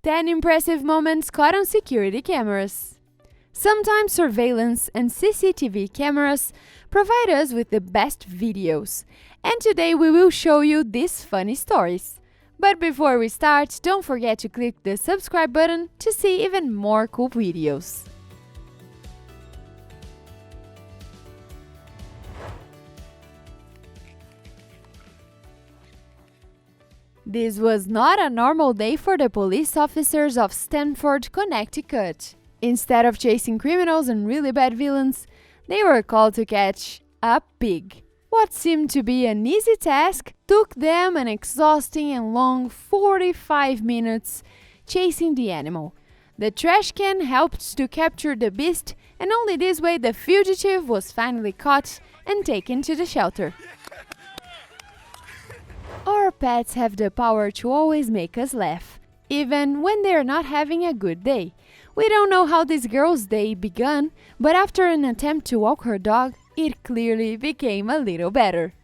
10 impressive moments caught on security cameras. Sometimes surveillance and CCTV cameras provide us with the best videos, and today we will show you these funny stories. But before we start, don't forget to click the subscribe button to see even more cool videos. This was not a normal day for the police officers of Stanford, Connecticut. Instead of chasing criminals and really bad villains, they were called to catch a pig. What seemed to be an easy task took them an exhausting and long 45 minutes chasing the animal. The trash can helped to capture the beast, and only this way the fugitive was finally caught and taken to the shelter. Our pets have the power to always make us laugh, even when they are not having a good day. We don't know how this girl's day began, but after an attempt to walk her dog, it clearly became a little better.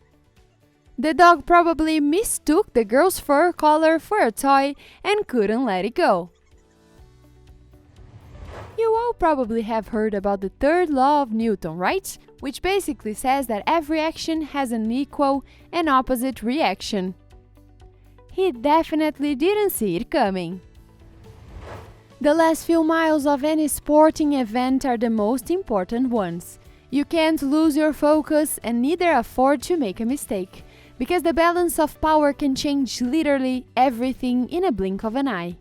The dog probably mistook the girl's fur collar for a toy and couldn't let it go. You all probably have heard about the third law of Newton, right? Which basically says that every action has an equal and opposite reaction. He definitely didn't see it coming. The last few miles of any sporting event are the most important ones. You can't lose your focus and neither afford to make a mistake, because the balance of power can change literally everything in a blink of an eye.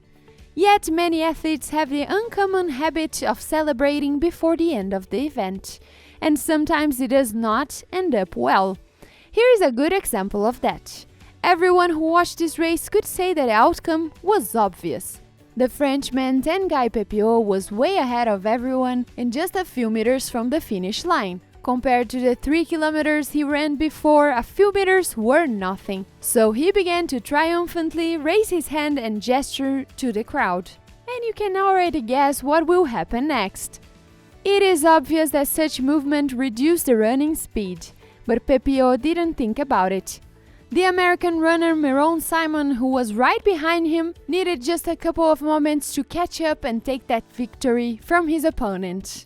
Yet many athletes have the uncommon habit of celebrating before the end of the event, and sometimes it does not end up well. Here is a good example of that. Everyone who watched this race could say that the outcome was obvious. The Frenchman Tanguy Pepio was way ahead of everyone and just a few meters from the finish line. Compared to the 3 kilometers he ran before, a few meters were nothing. So he began to triumphantly raise his hand and gesture to the crowd. And you can already guess what will happen next. It is obvious that such movement reduced the running speed, but Pepio didn't think about it. The American runner Myron Simon, who was right behind him, needed just a couple of moments to catch up and take that victory from his opponent.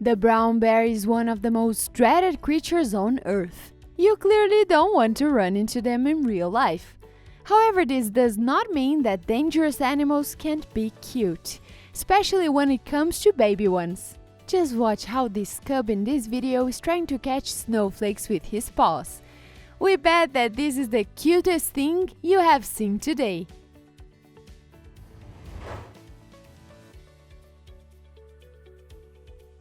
The brown bear is one of the most dreaded creatures on Earth. You clearly don't want to run into them in real life. However, this does not mean that dangerous animals can't be cute, especially when it comes to baby ones. Just watch how this cub in this video is trying to catch snowflakes with his paws. We bet that this is the cutest thing you have seen today.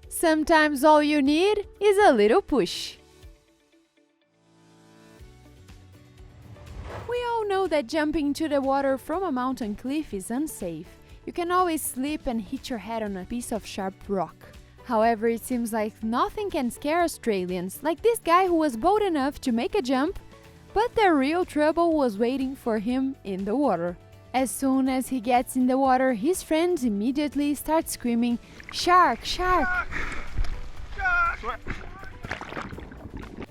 Sometimes all you need is a little push. We all know that jumping into the water from a mountain cliff is unsafe. You can always slip and hit your head on a piece of sharp rock. However, it seems like nothing can scare Australians, like this guy who was bold enough to make a jump, but the real trouble was waiting for him in the water. As soon as he gets in the water, his friends immediately start screaming, "Shark! Shark!"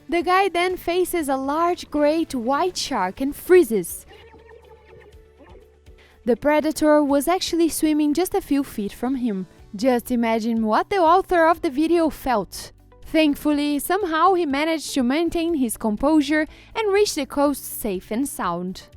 The guy then faces a large great white shark and freezes. The predator was actually swimming just a few feet from him. Just imagine what the author of the video felt. Thankfully, somehow he managed to maintain his composure and reach the coast safe and sound.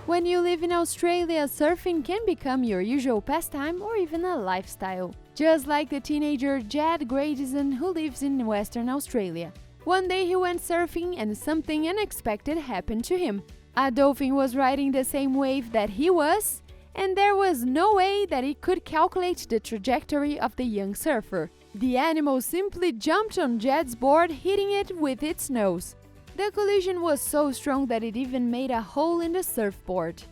When you live in Australia, surfing can become your usual pastime or even a lifestyle. Just like the teenager Jad Gradison who lives in Western Australia. One day he went surfing and something unexpected happened to him. A dolphin was riding the same wave that he was, and there was no way that he could calculate the trajectory of the young surfer. The animal simply jumped on Jad's board, hitting it with its nose. The collision was so strong that it even made a hole in the surfboard.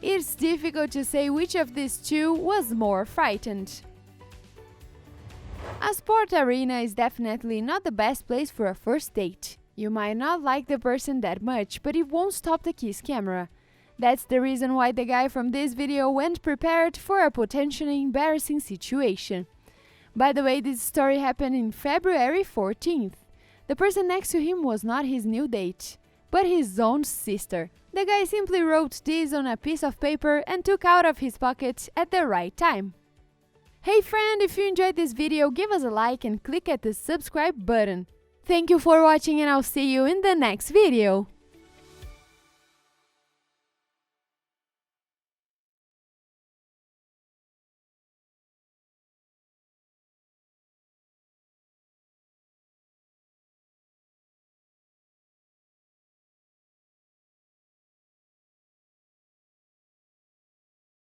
It's difficult to say which of these two was more frightened. A sport arena is definitely not the best place for a first date. You might not like the person that much, but it won't stop the kiss camera. That's the reason why the guy from this video went prepared for a potentially embarrassing situation. By the way, this story happened in February 14th. The person next to him was not his new date, but his own sister. The guy simply wrote this on a piece of paper and took out of his pocket at the right time. Hey friend, if you enjoyed this video, give us a like and click at the subscribe button. Thank you for watching and I'll see you in the next video.